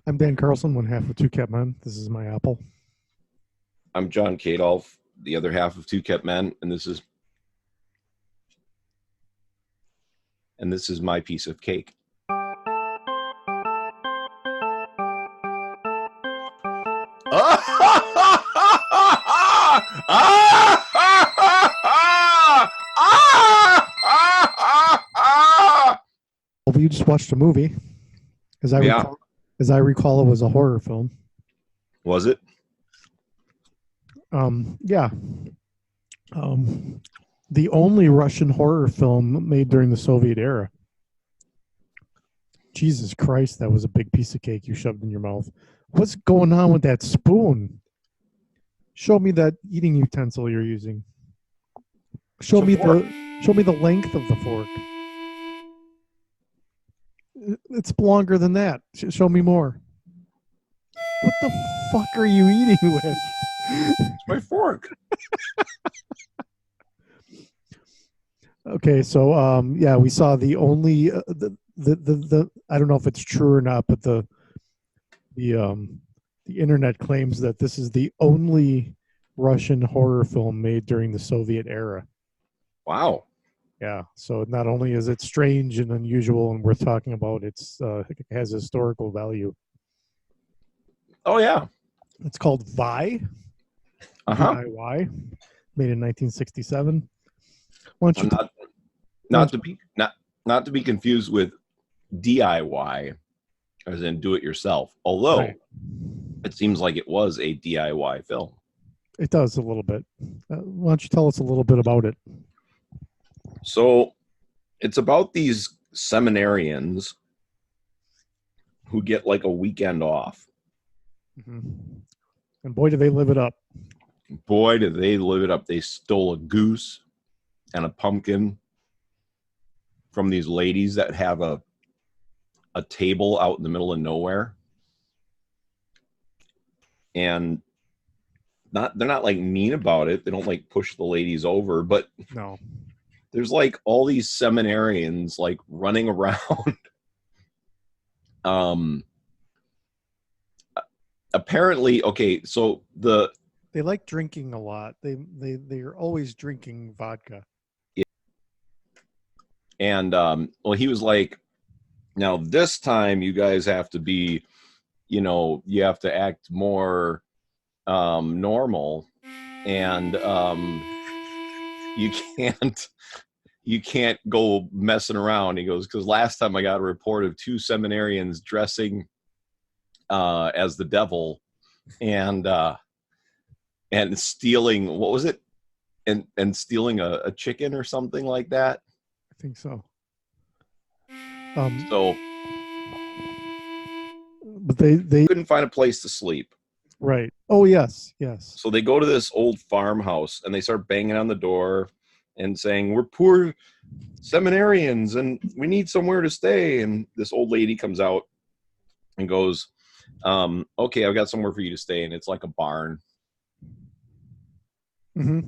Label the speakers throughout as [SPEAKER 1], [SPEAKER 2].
[SPEAKER 1] I'm Dan Carlson, one half of Two Cat Men. This is my apple.
[SPEAKER 2] I'm John Kadolf, the other half of Two Kept Men, and this is my piece of cake.
[SPEAKER 1] Well, you just watched a movie. As I
[SPEAKER 2] Yeah,
[SPEAKER 1] recall, as I recall, it was a horror film.
[SPEAKER 2] was it?
[SPEAKER 1] Yeah. Um, the only Russian horror film made during the Soviet era. Jesus Christ, that was a big piece of cake you shoved in your mouth. What's going on with that spoon? Show me that eating utensil you're using. Show
[SPEAKER 2] It's a
[SPEAKER 1] me
[SPEAKER 2] fork.
[SPEAKER 1] the length of the fork. It's longer than that. Show me more. What the fuck are you eating with?
[SPEAKER 2] It's my fork.
[SPEAKER 1] Okay, so yeah, we saw the only the I don't know if it's true or not, but the the internet claims that this is the only Russian horror film made during the Soviet era.
[SPEAKER 2] Wow.
[SPEAKER 1] Yeah, so not only is it strange and unusual and worth talking about, it has historical value.
[SPEAKER 2] Oh yeah.
[SPEAKER 1] It's called VI,
[SPEAKER 2] Uh-huh.
[SPEAKER 1] VIY, made in 1967. Why don't you
[SPEAKER 2] I'm
[SPEAKER 1] tell?
[SPEAKER 2] not
[SPEAKER 1] Why
[SPEAKER 2] not
[SPEAKER 1] don't
[SPEAKER 2] to be not to be confused with DIY, as in do it yourself.
[SPEAKER 1] Right.
[SPEAKER 2] Although it seems like it was a DIY film.
[SPEAKER 1] It does a little bit. Why don't you tell us a little bit about it?
[SPEAKER 2] So it's about these seminarians who get like a weekend off.
[SPEAKER 1] Mm-hmm. And boy, do they live it up.
[SPEAKER 2] Boy, did they live it up. They stole a goose and a pumpkin from these ladies that have a table out in the middle of nowhere. And they're not like mean about it. They don't like push the ladies over, but
[SPEAKER 1] No.
[SPEAKER 2] there's like all these seminarians like running around. um Apparently, okay, so
[SPEAKER 1] They like drinking a lot. They are always drinking vodka.
[SPEAKER 2] and well, he was like, now this time you guys have to be, you have to act more normal, and you can't you can't go messing around. He goes, because last time I got a report of two seminarians dressing as the devil, and stealing, what was it, and stealing a chicken or something like that.
[SPEAKER 1] I think so. Um,
[SPEAKER 2] So
[SPEAKER 1] but they
[SPEAKER 2] couldn't find a place to sleep.
[SPEAKER 1] right. Oh yes, yes.
[SPEAKER 2] So they go to this old farmhouse and they start banging on the door and saying, "We're poor seminarians and we need somewhere to stay." And this old lady comes out and goes, "Okay, I've got somewhere for you to stay." And it's like a barn.
[SPEAKER 1] Mm-hmm.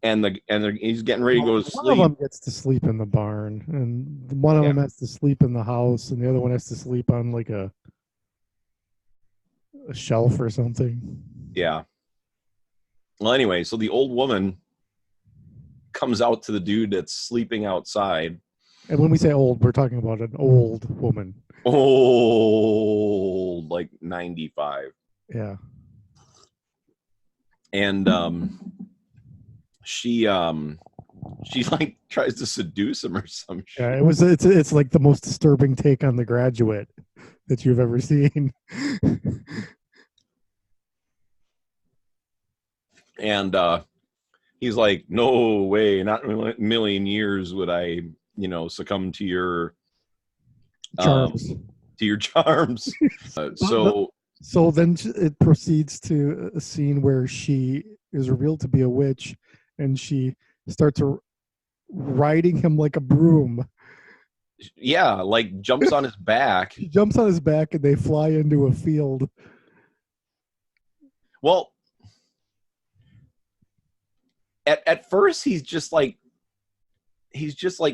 [SPEAKER 2] And he's getting ready to
[SPEAKER 1] Well,
[SPEAKER 2] go to
[SPEAKER 1] one of them
[SPEAKER 2] sleep.
[SPEAKER 1] gets to sleep in the barn, and one of
[SPEAKER 2] Yeah,
[SPEAKER 1] them has to sleep in the house, and the other one has to sleep on like a shelf or something.
[SPEAKER 2] yeah. Well, anyway, so the old woman comes out to the dude that's sleeping outside.
[SPEAKER 1] And when we say old, we're talking about an old woman.
[SPEAKER 2] Old, like 95.
[SPEAKER 1] Yeah.
[SPEAKER 2] And she like tries to seduce him or some
[SPEAKER 1] Yeah,
[SPEAKER 2] shit.
[SPEAKER 1] it's like the most disturbing take on The Graduate that you've ever seen.
[SPEAKER 2] And he's like, "No way, not in a million years would I, succumb um
[SPEAKER 1] Charms.
[SPEAKER 2] to your charms."
[SPEAKER 1] So
[SPEAKER 2] So
[SPEAKER 1] so then it proceeds to a scene where she is revealed to be a witch, and she starts riding him like a broom.
[SPEAKER 2] yeah, like jumps on his back.
[SPEAKER 1] She jumps on his back and they fly into a field.
[SPEAKER 2] Well, at first he's just like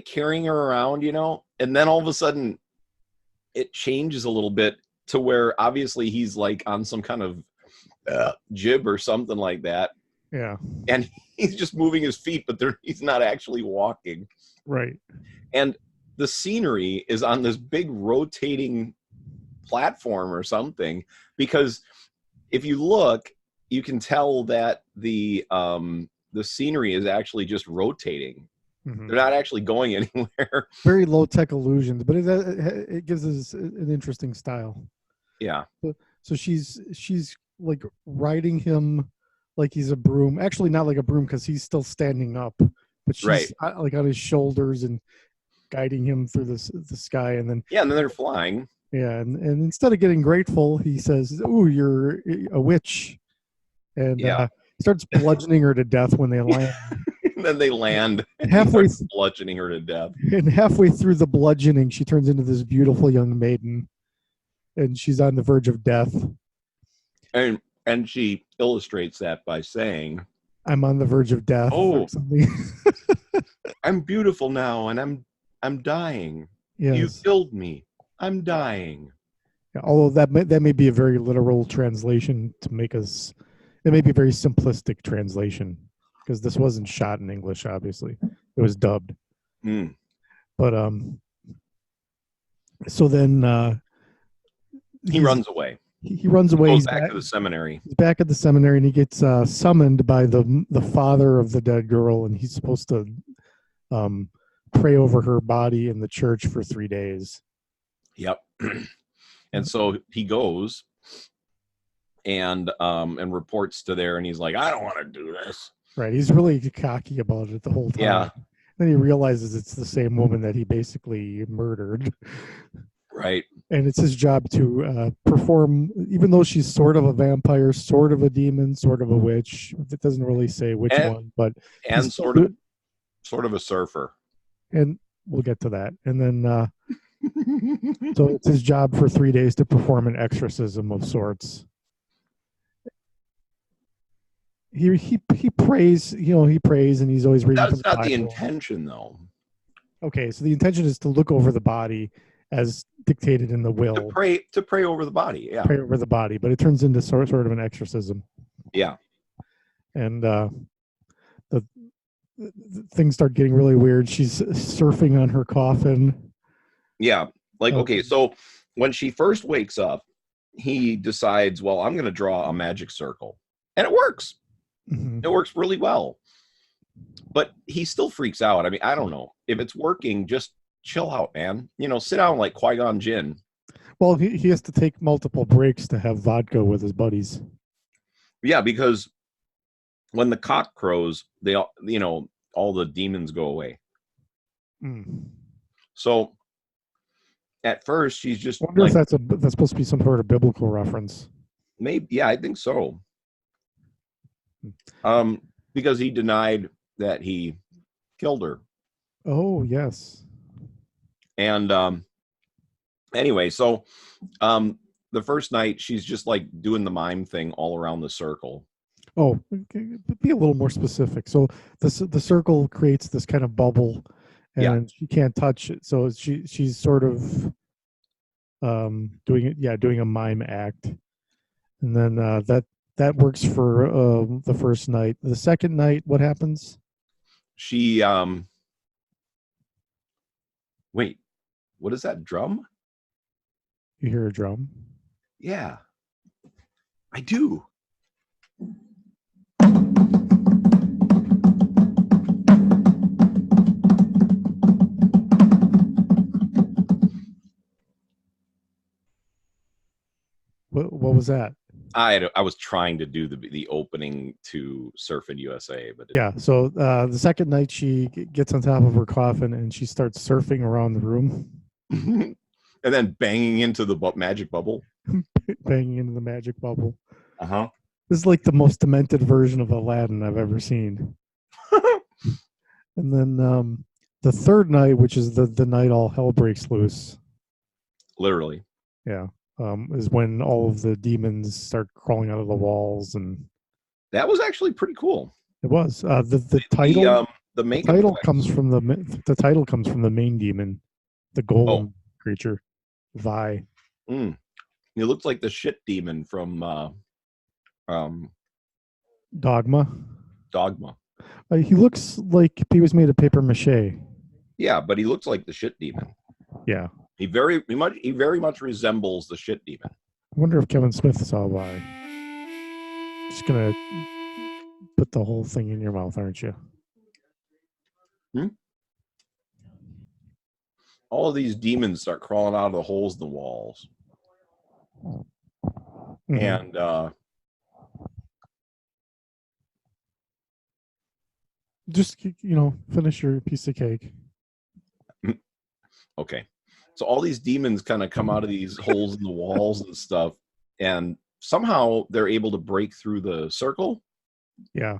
[SPEAKER 2] carrying her around, and then all of a sudden it changes a little bit to where obviously he's like on some kind of jib or something like that.
[SPEAKER 1] Yeah.
[SPEAKER 2] And he's just moving his feet, but he's not actually walking.
[SPEAKER 1] Right.
[SPEAKER 2] And the scenery is on this big rotating platform or something, because if you look, you can tell that the scenery is actually just rotating.
[SPEAKER 1] Mm-hmm.
[SPEAKER 2] They're not actually going anywhere.
[SPEAKER 1] Very low tech illusions, but it gives us an interesting style.
[SPEAKER 2] Yeah.
[SPEAKER 1] So she's like riding him like he's a broom. Actually, not like a broom because he's still standing up, but she's like on his shoulders and guiding him through the sky. And then
[SPEAKER 2] and then they're flying.
[SPEAKER 1] Yeah, and instead of getting grateful, he says, "Oh, you're a witch," and starts bludgeoning her to death when they land.
[SPEAKER 2] And then they land.
[SPEAKER 1] Halfway
[SPEAKER 2] bludgeoning her to death.
[SPEAKER 1] And halfway through the bludgeoning, she turns into this beautiful young maiden, and she's on the verge of death.
[SPEAKER 2] And she illustrates that by saying,
[SPEAKER 1] "I'm on the verge of death."
[SPEAKER 2] Oh,
[SPEAKER 1] or something.
[SPEAKER 2] I'm beautiful now, and I'm dying.
[SPEAKER 1] Yes.
[SPEAKER 2] You killed me. I'm dying.
[SPEAKER 1] Yeah, although that may be a very literal translation to make us. It may be a very simplistic translation because this wasn't shot in English. Obviously, it was dubbed.
[SPEAKER 2] Mm.
[SPEAKER 1] But so then
[SPEAKER 2] he runs away.
[SPEAKER 1] He runs away.
[SPEAKER 2] He's back to the seminary.
[SPEAKER 1] He's back at the seminary, and he gets summoned by the father of the dead girl, and he's supposed to pray over her body in the church for 3 days.
[SPEAKER 2] Yep. And so he goes and reports to there, and he's like, I don't want to do this.
[SPEAKER 1] Right. He's really cocky about it the whole time.
[SPEAKER 2] Yeah.
[SPEAKER 1] Then he realizes it's the same woman that he basically murdered.
[SPEAKER 2] Right.
[SPEAKER 1] And it's his job to perform, even though she's sort of a vampire, sort of a demon, sort of a witch. It doesn't really say which one, but
[SPEAKER 2] sort of a surfer.
[SPEAKER 1] And we'll get to that. And then so it's his job for 3 days to perform an exorcism of sorts. He prays, he prays, and he's always reading.
[SPEAKER 2] That's not the intention, though.
[SPEAKER 1] Okay, so the intention is to look over the body as dictated in the will.
[SPEAKER 2] To pray over the body, yeah.
[SPEAKER 1] Pray over the body, but it turns into sort of an exorcism.
[SPEAKER 2] Yeah.
[SPEAKER 1] And the things start getting really weird. She's surfing on her coffin.
[SPEAKER 2] Yeah. Like, okay, so when she first wakes up, he decides, well, I'm going to draw a magic circle. And it works. Mm-hmm. It works really well. But he still freaks out. I mean, I don't know. If it's working, just chill out, man. Sit down like Qui-Gon Jinn.
[SPEAKER 1] Well, he has to take multiple breaks to have vodka with his buddies.
[SPEAKER 2] Yeah, because when the cock crows, they all, all the demons go away. Mm. So at first, she's just.
[SPEAKER 1] I wonder if that's supposed to be some sort of biblical reference.
[SPEAKER 2] Maybe, yeah, I think so. Because he denied that he killed her.
[SPEAKER 1] Oh, yes.
[SPEAKER 2] And anyway, so the first night she's just like doing the mime thing all around the circle.
[SPEAKER 1] Oh, be a little more specific. So the circle creates this kind of bubble, and she can't touch it. So she's sort of doing a mime act, and then that works for the first night. The second night, what happens?
[SPEAKER 2] She wait, what is that drum?
[SPEAKER 1] You hear a drum?
[SPEAKER 2] Yeah, I do.
[SPEAKER 1] What was that?
[SPEAKER 2] I was trying to do the opening to Surfing USA, but
[SPEAKER 1] So the second night she gets on top of her coffin and she starts surfing around the room,
[SPEAKER 2] and then banging into the magic bubble.
[SPEAKER 1] Banging into the magic bubble.
[SPEAKER 2] Uh-huh.
[SPEAKER 1] This is like the most demented version of Aladdin I've ever seen. And then the third night, which is the night all hell breaks loose.
[SPEAKER 2] Literally.
[SPEAKER 1] Yeah. Is when all of the demons start crawling out of the walls, and
[SPEAKER 2] that was actually pretty cool.
[SPEAKER 1] It was the title. The title comes from the main demon, the golem creature, VIY.
[SPEAKER 2] He looked like the shit demon from
[SPEAKER 1] Dogma.
[SPEAKER 2] Dogma.
[SPEAKER 1] He looks like he was made of paper mache.
[SPEAKER 2] Yeah, but he looks like the shit demon.
[SPEAKER 1] Yeah.
[SPEAKER 2] He very much resembles the shit demon.
[SPEAKER 1] I wonder if Kevin Smith saw why. Just gonna put the whole thing in your mouth, aren't you?
[SPEAKER 2] All of these demons start crawling out of the holes in the walls.
[SPEAKER 1] Mhm.
[SPEAKER 2] And
[SPEAKER 1] just finish your piece of cake.
[SPEAKER 2] Okay. So all these demons kind of come out of these holes in the walls and stuff, and somehow they're able to break through the circle.
[SPEAKER 1] Yeah.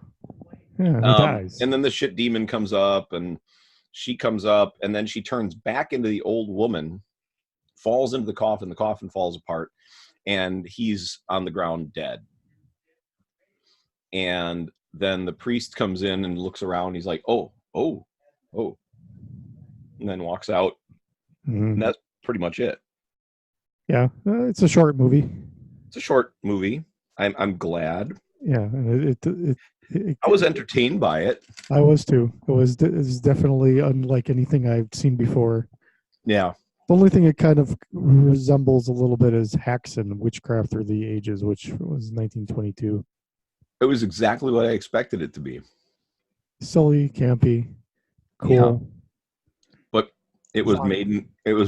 [SPEAKER 1] Yeah, he dies.
[SPEAKER 2] And then the shit demon comes up, and she comes up, and then she turns back into the old woman, falls into the coffin falls apart, and he's on the ground dead. And then the priest comes in and looks around. He's like, oh, and then walks out.
[SPEAKER 1] Mhm.
[SPEAKER 2] And that's pretty much it.
[SPEAKER 1] Yeah, it's a short movie.
[SPEAKER 2] It's a short movie. I'm glad.
[SPEAKER 1] Yeah, and
[SPEAKER 2] I was entertained by it.
[SPEAKER 1] I was too. It was definitely unlike anything I've seen before.
[SPEAKER 2] Yeah.
[SPEAKER 1] The only thing it kind of resembles a little bit is Haxan, Witchcraft Through the Ages, which was 1922.
[SPEAKER 2] It was exactly what I expected it to be.
[SPEAKER 1] Silly, campy, cool.
[SPEAKER 2] Yeah. But it was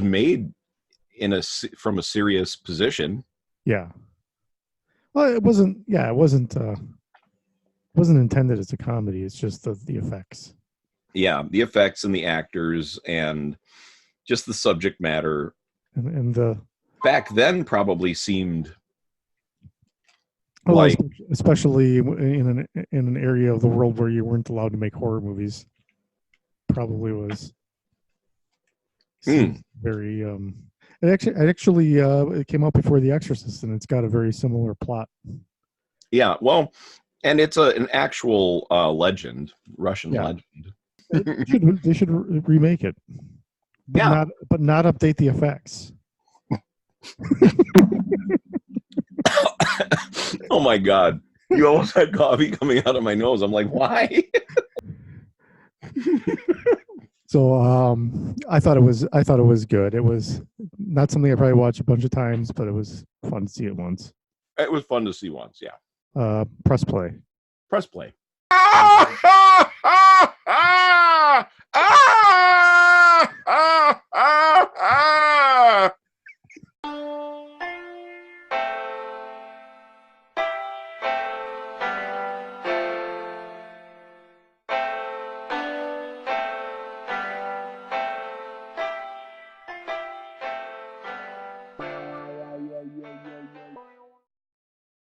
[SPEAKER 2] made from a serious position.
[SPEAKER 1] Yeah. Well, it wasn't intended as a comedy. It's just the effects.
[SPEAKER 2] Yeah, the effects and the actors and just the subject matter.
[SPEAKER 1] And the
[SPEAKER 2] back then probably seemed like,
[SPEAKER 1] especially in an area of the world where you weren't allowed to make horror movies, probably was very it came out before The Exorcist, and it's got a very similar plot.
[SPEAKER 2] Yeah, well, and it's an actual Russian legend.
[SPEAKER 1] They should remake it, but not update the effects.
[SPEAKER 2] Oh my God! You almost had coffee coming out of my nose. I'm like, why?
[SPEAKER 1] So I thought it was good. It was not something I probably watched a bunch of times, but it was fun to see it once.
[SPEAKER 2] It was fun to see once. Yeah.
[SPEAKER 1] Press play.
[SPEAKER 2] Press play.